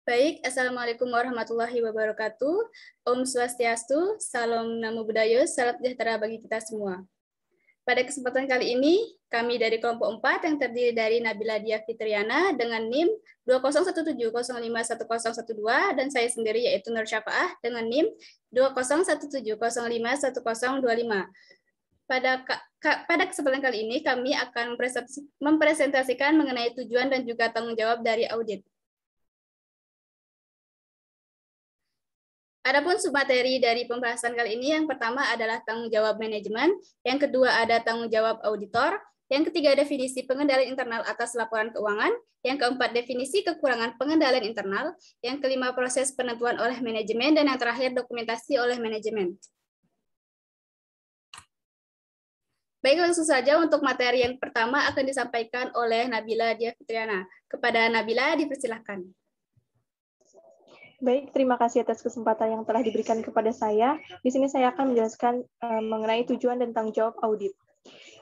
Baik, Assalamualaikum warahmatullahi wabarakatuh. Om Swastiastu, Salam Namo Buddhaya, salam sejahtera bagi kita semua. Pada kesempatan kali ini, kami dari kelompok 4 yang terdiri dari Nabila Dia Fitriana dengan NIM 20170511012 dan saya sendiri yaitu Nur Syafaah dengan NIM 20170501025. Pada kesempatan kali ini, kami akan mempresentasikan mengenai tujuan dan juga tanggung jawab dari audit. Adapun submateri dari pembahasan kali ini, yang pertama adalah tanggung jawab manajemen, yang kedua ada tanggung jawab auditor, yang ketiga definisi pengendalian internal atas laporan keuangan, yang keempat definisi kekurangan pengendalian internal, yang kelima proses penentuan oleh manajemen, dan yang terakhir dokumentasi oleh manajemen. Baik, langsung saja untuk materi yang pertama akan disampaikan oleh Nabila Dia Fitriana. Kepada Nabila, dipersilahkan. Baik, terima kasih atas kesempatan yang telah diberikan kepada saya. Di sini saya akan menjelaskan mengenai tujuan dan tanggung jawab audit.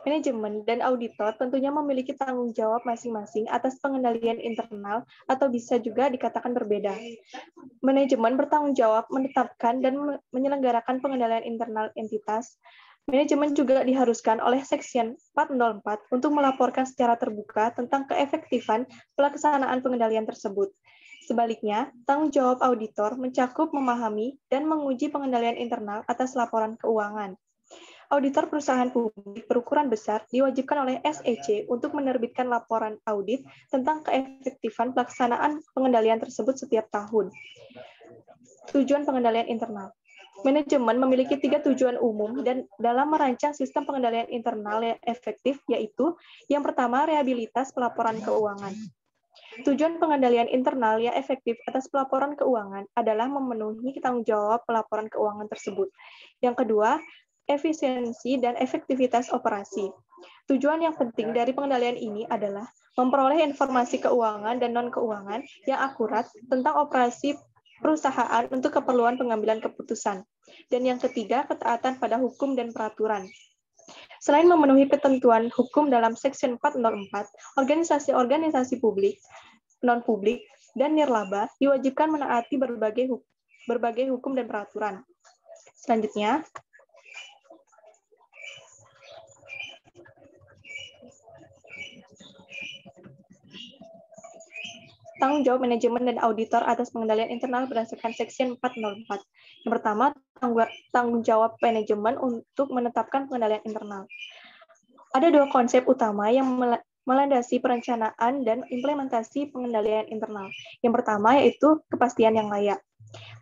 Manajemen dan auditor tentunya memiliki tanggung jawab masing-masing atas pengendalian internal atau bisa juga dikatakan berbeda. Manajemen bertanggung jawab menetapkan dan menyelenggarakan pengendalian internal entitas. Manajemen juga diharuskan oleh Section 404 untuk melaporkan secara terbuka tentang keefektifan pelaksanaan pengendalian tersebut. Sebaliknya, tanggung jawab auditor mencakup memahami dan menguji pengendalian internal atas laporan keuangan. Auditor perusahaan publik berukuran besar diwajibkan oleh SEC untuk menerbitkan laporan audit tentang keefektifan pelaksanaan pengendalian tersebut setiap tahun. Tujuan pengendalian internal. Manajemen memiliki 3 tujuan umum dan dalam merancang sistem pengendalian internal yang efektif, yaitu yang pertama, rehabilitas pelaporan keuangan. Tujuan pengendalian internal yang efektif atas pelaporan keuangan adalah memenuhi tanggung jawab pelaporan keuangan tersebut. Yang kedua, efisiensi dan efektivitas operasi. Tujuan yang penting dari pengendalian ini adalah memperoleh informasi keuangan dan non-keuangan yang akurat tentang operasi perusahaan untuk keperluan pengambilan keputusan. Dan yang ketiga, ketaatan pada hukum dan peraturan. Selain memenuhi ketentuan hukum dalam Section 404, organisasi-organisasi publik, non-publik, dan nirlaba diwajibkan menaati berbagai hukum dan peraturan. Selanjutnya, tanggung jawab manajemen dan auditor atas pengendalian internal berdasarkan Section 404. Yang pertama, tanggung jawab manajemen untuk menetapkan pengendalian internal. Ada 2 konsep utama yang melandasi perencanaan dan implementasi pengendalian internal. Yang pertama yaitu kepastian yang layak.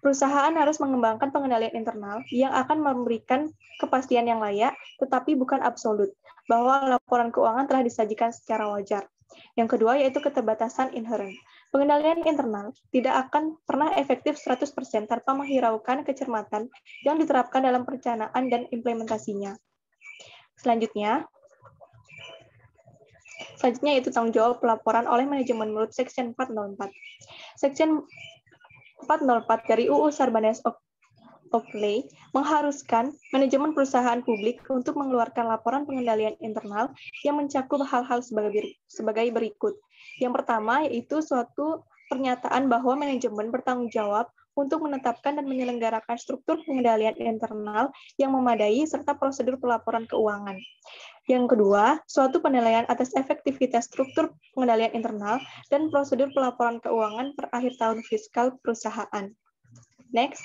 Perusahaan harus mengembangkan pengendalian internal yang akan memberikan kepastian yang layak, tetapi bukan absolut, bahwa laporan keuangan telah disajikan secara wajar. Yang kedua yaitu keterbatasan inheren. Pengendalian internal tidak akan pernah efektif 100% tanpa menghiraukan kecermatan yang diterapkan dalam perencanaan dan implementasinya. Selanjutnya yaitu tanggung jawab pelaporan oleh manajemen menurut Section 404. Section 404 dari UU Sarbanes-Oxley mengharuskan manajemen perusahaan publik untuk mengeluarkan laporan pengendalian internal yang mencakup hal-hal sebagai berikut. Yang pertama yaitu suatu pernyataan bahwa manajemen bertanggung jawab untuk menetapkan dan menyelenggarakan struktur pengendalian internal yang memadai serta prosedur pelaporan keuangan. Yang kedua, suatu penilaian atas efektivitas struktur pengendalian internal dan prosedur pelaporan keuangan per akhir tahun fiskal perusahaan. Next.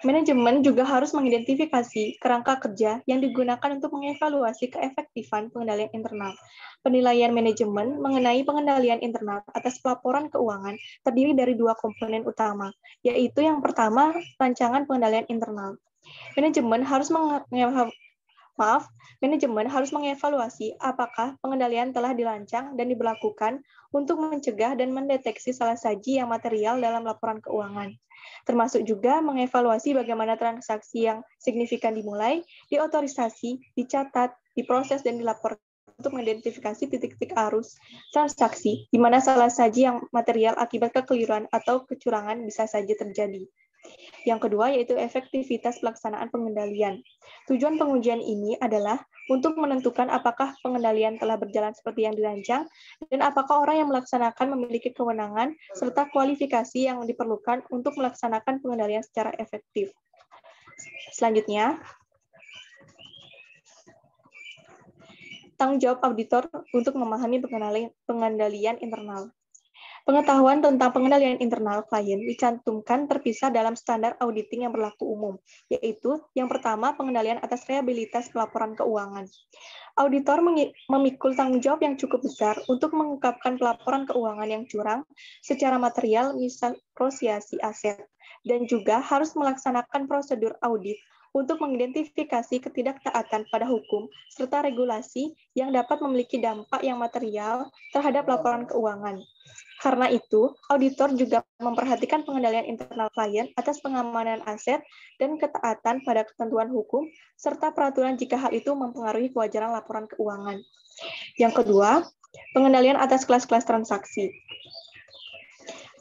Manajemen juga harus mengidentifikasi kerangka kerja yang digunakan untuk mengevaluasi keefektifan pengendalian internal. Penilaian manajemen mengenai pengendalian internal atas pelaporan keuangan terdiri dari 2 komponen utama, yaitu yang pertama, rancangan pengendalian internal. Manajemen harus mengevaluasi apakah pengendalian telah dirancang dan diberlakukan untuk mencegah dan mendeteksi salah saji yang material dalam laporan keuangan. Termasuk juga mengevaluasi bagaimana transaksi yang signifikan dimulai, diotorisasi, dicatat, diproses, dan dilaporkan untuk mengidentifikasi titik-titik arus transaksi di mana salah saji yang material akibat kekeliruan atau kecurangan bisa saja terjadi. Yang kedua yaitu efektivitas pelaksanaan pengendalian. Tujuan pengujian ini adalah untuk menentukan apakah pengendalian telah berjalan seperti yang dirancang dan apakah orang yang melaksanakan memiliki kewenangan serta kualifikasi yang diperlukan untuk melaksanakan pengendalian secara efektif. Selanjutnya, tanggung jawab auditor untuk memahami pengendalian internal. Pengetahuan tentang pengendalian internal klien dicantumkan terpisah dalam standar auditing yang berlaku umum, yaitu yang pertama pengendalian atas reliabilitas pelaporan keuangan. Auditor memikul tanggung jawab yang cukup besar untuk mengungkapkan pelaporan keuangan yang curang secara material, misal prosiasi aset, dan juga harus melaksanakan prosedur audit untuk mengidentifikasi ketidaktaatan pada hukum serta regulasi yang dapat memiliki dampak yang material terhadap laporan keuangan. Karena itu, auditor juga memperhatikan pengendalian internal klien atas pengamanan aset dan ketaatan pada ketentuan hukum, serta peraturan jika hal itu mempengaruhi kewajaran laporan keuangan. Yang kedua, pengendalian atas kelas-kelas transaksi.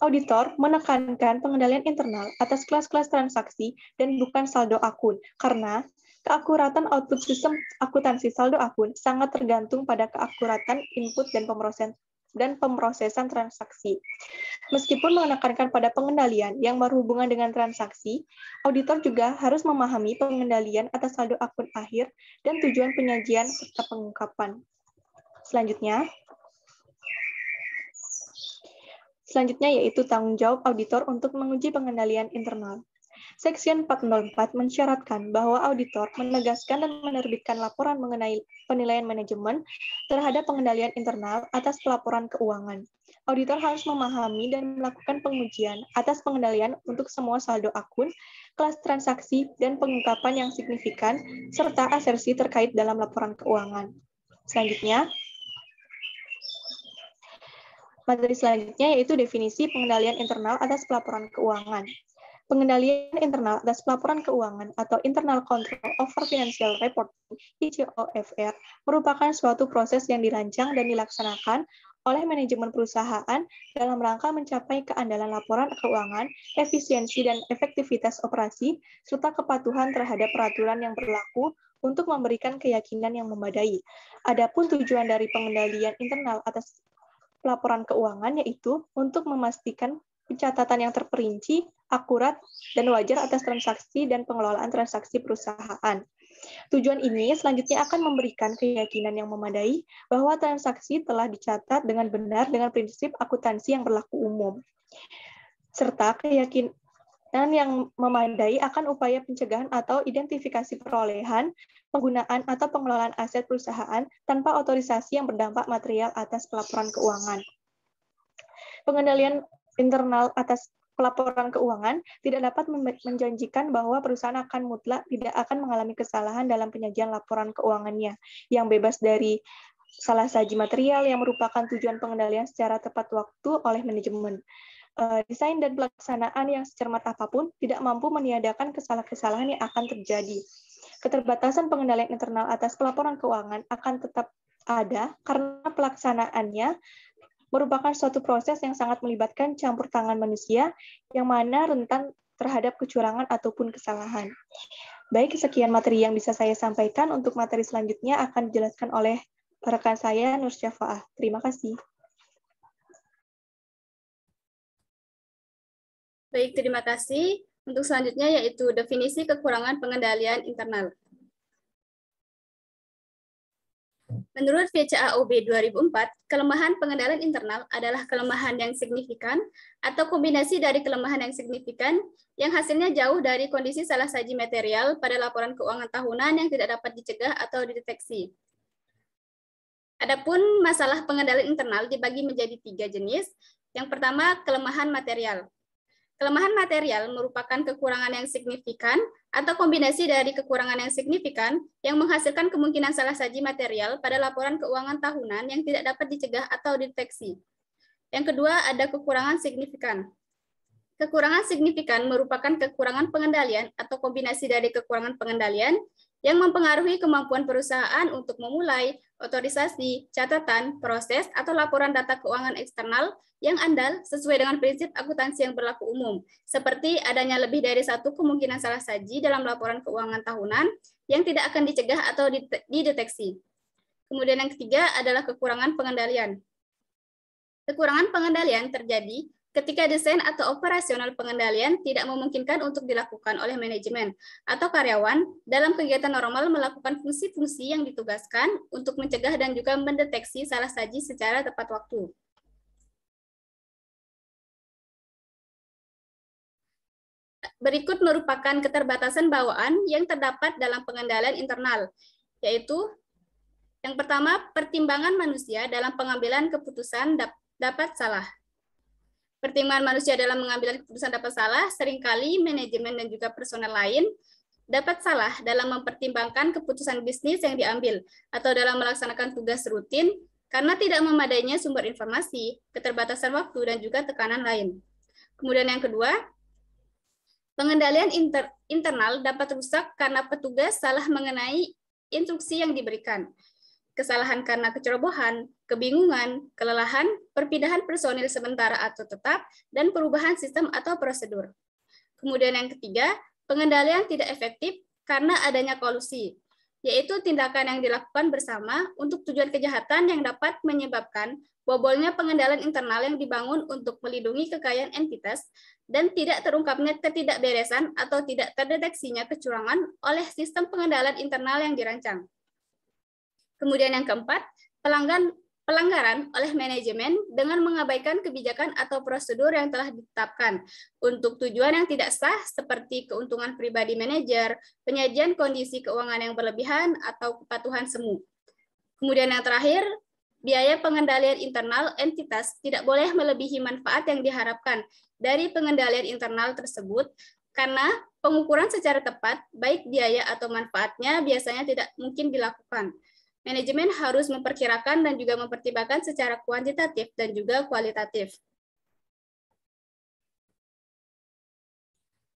Auditor menekankan pengendalian internal atas kelas-kelas transaksi dan bukan saldo akun, karena keakuratan output sistem akuntansi saldo akun sangat tergantung pada keakuratan input dan pemrosesan transaksi. Meskipun menekankan pada pengendalian yang berhubungan dengan transaksi, auditor juga harus memahami pengendalian atas saldo akun akhir dan tujuan penyajian serta pengungkapan. Selanjutnya yaitu tanggung jawab auditor untuk menguji pengendalian internal. Section 404 mensyaratkan bahwa auditor menegaskan dan menerbitkan laporan mengenai penilaian manajemen terhadap pengendalian internal atas pelaporan keuangan. Auditor harus memahami dan melakukan pengujian atas pengendalian untuk semua saldo akun, kelas transaksi, dan pengungkapan yang signifikan, serta asersi terkait dalam laporan keuangan. Materi selanjutnya yaitu definisi pengendalian internal atas pelaporan keuangan. Pengendalian internal atas pelaporan keuangan atau Internal Control over Financial Reporting (ICOFR) merupakan suatu proses yang dirancang dan dilaksanakan oleh manajemen perusahaan dalam rangka mencapai keandalan laporan keuangan, efisiensi dan efektivitas operasi, serta kepatuhan terhadap peraturan yang berlaku untuk memberikan keyakinan yang memadai. Adapun tujuan dari pengendalian internal atas pelaporan keuangan yaitu untuk memastikan pencatatan yang terperinci, akurat, dan wajar atas transaksi dan pengelolaan transaksi perusahaan. Tujuan ini selanjutnya akan memberikan keyakinan yang memadai bahwa transaksi telah dicatat dengan benar dengan prinsip akuntansi yang berlaku umum, serta keyakinan yang memadai akan upaya pencegahan atau identifikasi perolehan, penggunaan atau pengelolaan aset perusahaan tanpa otorisasi yang berdampak material atas pelaporan keuangan. Pengendalian internal atas pelaporan keuangan tidak dapat menjanjikan bahwa perusahaan akan mutlak tidak akan mengalami kesalahan dalam penyajian laporan keuangannya yang bebas dari salah saji material yang merupakan tujuan pengendalian secara tepat waktu oleh manajemen. Desain dan pelaksanaan yang secermat apapun tidak mampu meniadakan kesalahan-kesalahan yang akan terjadi. Keterbatasan pengendalian internal atas pelaporan keuangan akan tetap ada karena pelaksanaannya merupakan suatu proses yang sangat melibatkan campur tangan manusia yang mana rentan terhadap kecurangan ataupun kesalahan. Baik, sekian materi yang bisa saya sampaikan. Untuk materi selanjutnya akan dijelaskan oleh rekan saya, Nur Syafa'ah. Terima kasih. Baik, terima kasih. Untuk selanjutnya yaitu definisi kekurangan pengendalian internal. Menurut VCAOB 2004, kelemahan pengendalian internal adalah kelemahan yang signifikan atau kombinasi dari kelemahan yang signifikan yang hasilnya jauh dari kondisi salah saji material pada laporan keuangan tahunan yang tidak dapat dicegah atau dideteksi. Adapun masalah pengendalian internal dibagi menjadi 3 jenis. Yang pertama, kelemahan material. Kelemahan material merupakan kekurangan yang signifikan atau kombinasi dari kekurangan yang signifikan yang menghasilkan kemungkinan salah saji material pada laporan keuangan tahunan yang tidak dapat dicegah atau dideteksi. Yang kedua, ada kekurangan signifikan. Kekurangan signifikan merupakan kekurangan pengendalian atau kombinasi dari kekurangan pengendalian yang mempengaruhi kemampuan perusahaan untuk memulai otorisasi, catatan, proses, atau laporan data keuangan eksternal yang andal sesuai dengan prinsip akuntansi yang berlaku umum, seperti adanya lebih dari satu kemungkinan salah saji dalam laporan keuangan tahunan yang tidak akan dicegah atau dideteksi. Kemudian yang ketiga adalah kekurangan pengendalian. Kekurangan pengendalian terjadi ketika desain atau operasional pengendalian tidak memungkinkan untuk dilakukan oleh manajemen atau karyawan dalam kegiatan normal melakukan fungsi-fungsi yang ditugaskan untuk mencegah dan juga mendeteksi salah saji secara tepat waktu. Berikut merupakan keterbatasan bawaan yang terdapat dalam pengendalian internal, yaitu yang pertama, pertimbangan manusia dalam pengambilan keputusan dapat salah. Pertimbangan manusia dalam mengambil keputusan dapat salah, seringkali manajemen dan juga personel lain dapat salah dalam mempertimbangkan keputusan bisnis yang diambil atau dalam melaksanakan tugas rutin karena tidak memadainya sumber informasi, keterbatasan waktu, dan juga tekanan lain. Kemudian yang kedua, pengendalian internal dapat rusak karena petugas salah mengenai instruksi yang diberikan. Kesalahan karena kecerobohan, kebingungan, kelelahan, perpindahan personil sementara atau tetap, dan perubahan sistem atau prosedur. Kemudian yang ketiga, pengendalian tidak efektif karena adanya kolusi, yaitu tindakan yang dilakukan bersama untuk tujuan kejahatan yang dapat menyebabkan bobolnya pengendalian internal yang dibangun untuk melindungi kekayaan entitas dan tidak terungkapnya ketidakberesan atau tidak terdeteksinya kecurangan oleh sistem pengendalian internal yang dirancang. Kemudian yang keempat, pelanggaran oleh manajemen dengan mengabaikan kebijakan atau prosedur yang telah ditetapkan untuk tujuan yang tidak sah seperti keuntungan pribadi manajer, penyajian kondisi keuangan yang berlebihan, atau kepatuhan semu. Kemudian yang terakhir, biaya pengendalian internal entitas tidak boleh melebihi manfaat yang diharapkan dari pengendalian internal tersebut karena pengukuran secara tepat, baik biaya atau manfaatnya biasanya tidak mungkin dilakukan. Manajemen harus memperkirakan dan juga mempertimbangkan secara kuantitatif dan juga kualitatif.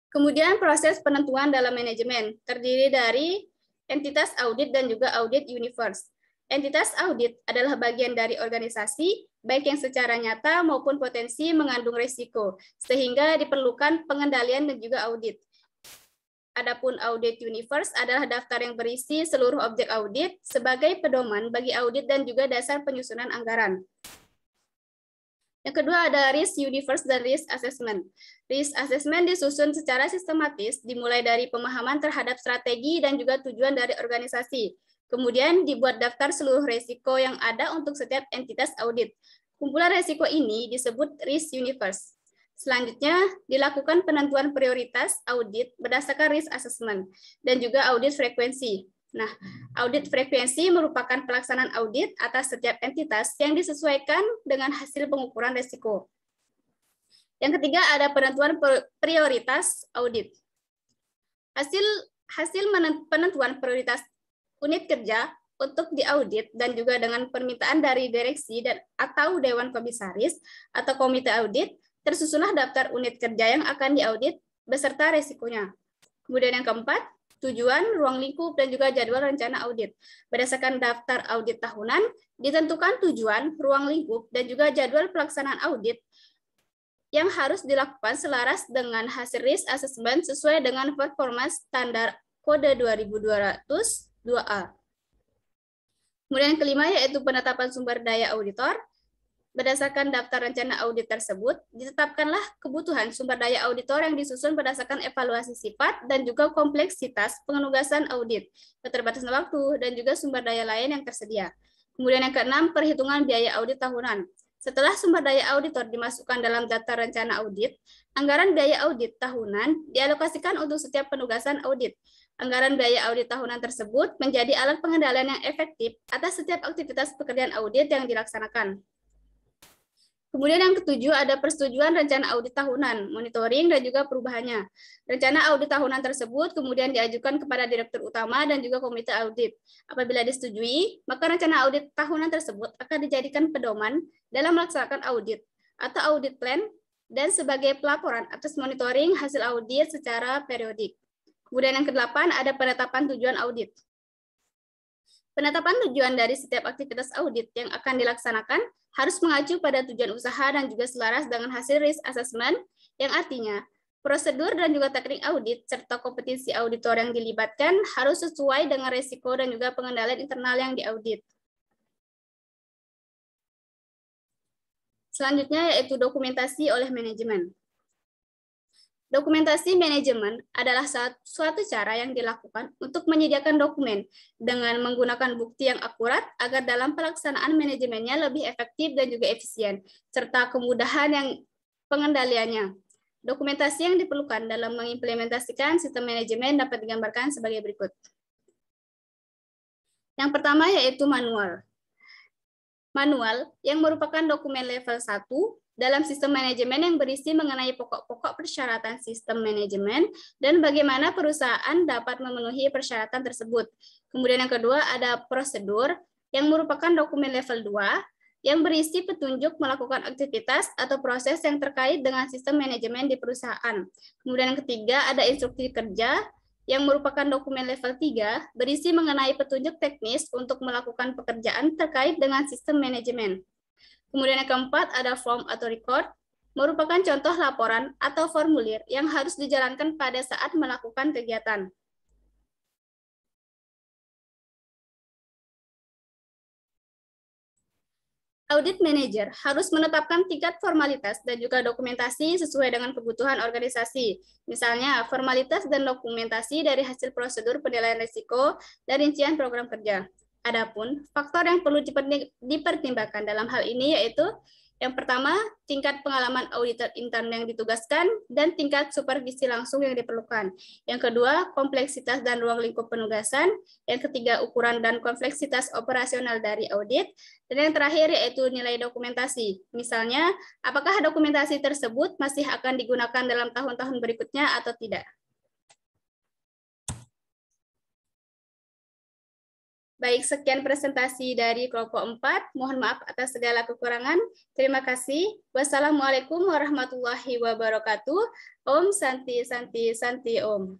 Kemudian proses penentuan dalam manajemen terdiri dari entitas audit dan juga audit universe. Entitas audit adalah bagian dari organisasi, baik yang secara nyata maupun potensi mengandung risiko, sehingga diperlukan pengendalian dan juga audit. Adapun audit universe adalah daftar yang berisi seluruh objek audit sebagai pedoman bagi audit dan juga dasar penyusunan anggaran. Yang kedua ada risk universe dan risk assessment. Risk assessment disusun secara sistematis dimulai dari pemahaman terhadap strategi dan juga tujuan dari organisasi. Kemudian dibuat daftar seluruh risiko yang ada untuk setiap entitas audit. Kumpulan risiko ini disebut risk universe. Selanjutnya, dilakukan penentuan prioritas audit berdasarkan risk assessment dan juga audit frekuensi. Nah, audit frekuensi merupakan pelaksanaan audit atas setiap entitas yang disesuaikan dengan hasil pengukuran risiko. Yang ketiga, ada penentuan prioritas audit. Hasil penentuan prioritas unit kerja untuk diaudit dan juga dengan permintaan dari direksi dan atau dewan komisaris atau komite audit, tersusunlah daftar unit kerja yang akan diaudit beserta resikonya. Kemudian yang keempat, tujuan, ruang lingkup, dan juga jadwal rencana audit. Berdasarkan daftar audit tahunan, ditentukan tujuan, ruang lingkup, dan juga jadwal pelaksanaan audit yang harus dilakukan selaras dengan hasil risk assessment sesuai dengan performa standar kode 2200-2A. Kemudian yang kelima yaitu penetapan sumber daya auditor. Berdasarkan daftar rencana audit tersebut, ditetapkanlah kebutuhan sumber daya auditor yang disusun berdasarkan evaluasi sifat dan juga kompleksitas penugasan audit, keterbatasan waktu, dan juga sumber daya lain yang tersedia. Kemudian yang keenam, perhitungan biaya audit tahunan. Setelah sumber daya auditor dimasukkan dalam daftar rencana audit, anggaran biaya audit tahunan dialokasikan untuk setiap penugasan audit. Anggaran biaya audit tahunan tersebut menjadi alat pengendalian yang efektif atas setiap aktivitas pekerjaan audit yang dilaksanakan. Kemudian yang ketujuh ada persetujuan rencana audit tahunan, monitoring, dan juga perubahannya. Rencana audit tahunan tersebut kemudian diajukan kepada direktur utama dan juga komite audit. Apabila disetujui, maka rencana audit tahunan tersebut akan dijadikan pedoman dalam melaksanakan audit atau audit plan dan sebagai pelaporan atas monitoring hasil audit secara periodik. Kemudian yang ke-8 ada penetapan tujuan audit. Penetapan tujuan dari setiap aktivitas audit yang akan dilaksanakan harus mengacu pada tujuan usaha dan juga selaras dengan hasil risk assessment, yang artinya prosedur dan juga teknik audit serta kompetensi auditor yang dilibatkan harus sesuai dengan risiko dan juga pengendalian internal yang diaudit. Selanjutnya yaitu dokumentasi oleh manajemen. Dokumentasi manajemen adalah suatu cara yang dilakukan untuk menyediakan dokumen dengan menggunakan bukti yang akurat agar dalam pelaksanaan manajemennya lebih efektif dan juga efisien, serta kemudahan yang pengendaliannya. Dokumentasi yang diperlukan dalam mengimplementasikan sistem manajemen dapat digambarkan sebagai berikut. Yang pertama yaitu manual. Manual yang merupakan dokumen level 1 dalam sistem manajemen yang berisi mengenai pokok-pokok persyaratan sistem manajemen dan bagaimana perusahaan dapat memenuhi persyaratan tersebut. Kemudian yang kedua ada prosedur yang merupakan dokumen level 2 yang berisi petunjuk melakukan aktivitas atau proses yang terkait dengan sistem manajemen di perusahaan. Kemudian yang ketiga ada instruksi kerja yang merupakan dokumen level 3 berisi mengenai petunjuk teknis untuk melakukan pekerjaan terkait dengan sistem manajemen. Kemudian yang keempat ada form atau record, merupakan contoh laporan atau formulir yang harus dijalankan pada saat melakukan kegiatan. Audit manager harus menetapkan tingkat formalitas dan juga dokumentasi sesuai dengan kebutuhan organisasi. Misalnya, formalitas dan dokumentasi dari hasil prosedur penilaian risiko dan rincian program kerja. Adapun faktor yang perlu dipertimbangkan dalam hal ini yaitu yang pertama, tingkat pengalaman auditor intern yang ditugaskan dan tingkat supervisi langsung yang diperlukan. Yang kedua, kompleksitas dan ruang lingkup penugasan. Yang ketiga, ukuran dan kompleksitas operasional dari audit. Dan yang terakhir yaitu nilai dokumentasi. Misalnya, apakah dokumentasi tersebut masih akan digunakan dalam tahun-tahun berikutnya atau tidak. Baik, sekian presentasi dari kelompok 4. Mohon maaf atas segala kekurangan. Terima kasih. Wassalamualaikum warahmatullahi wabarakatuh. Om Santi Santi Santi Om.